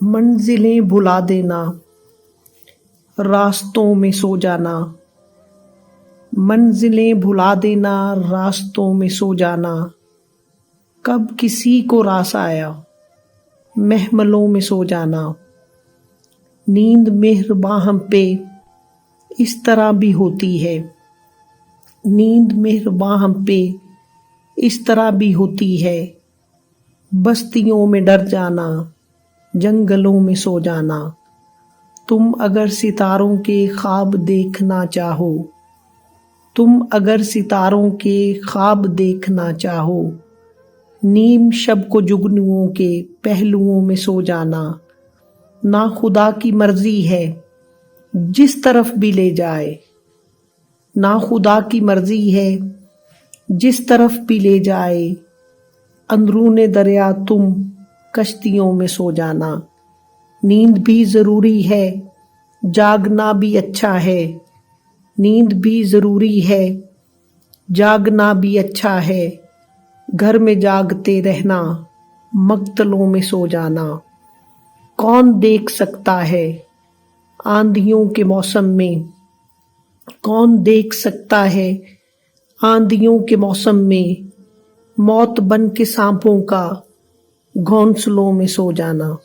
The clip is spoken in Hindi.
मंजिलें भुला देना, रास्तों में सो जाना। मंजिलें भुला देना, रास्तों में सो जाना। कब किसी को रास आया, महमलों में सो जाना। नींद मेहरबां हम पे इस तरह भी होती है। नींद मेहरबां हम पे इस तरह भी होती है। बस्तियों में डर जाना, जंगलों में सो जाना। तुम अगर सितारों के ख्वाब देखना चाहो, तुम अगर सितारों के ख्वाब देखना चाहो, नीम शब को जुगनुओं के पहलुओं में सो जाना। ना खुदा की मर्जी है जिस तरफ भी ले जाए, ना खुदा की मर्जी है जिस तरफ भी ले जाए। अंदरूने दरिया तुम कश्तियों में सो जाना। नींद भी जरूरी है, जागना भी अच्छा है। नींद भी जरूरी है, जागना भी अच्छा है। घर में जागते रहना, मक्तलों में सो जाना। कौन देख सकता है आंधियों के मौसम में, कौन देख सकता है आंधियों के मौसम में, मौत बन के सांपों का घोंसलों में सो जाना।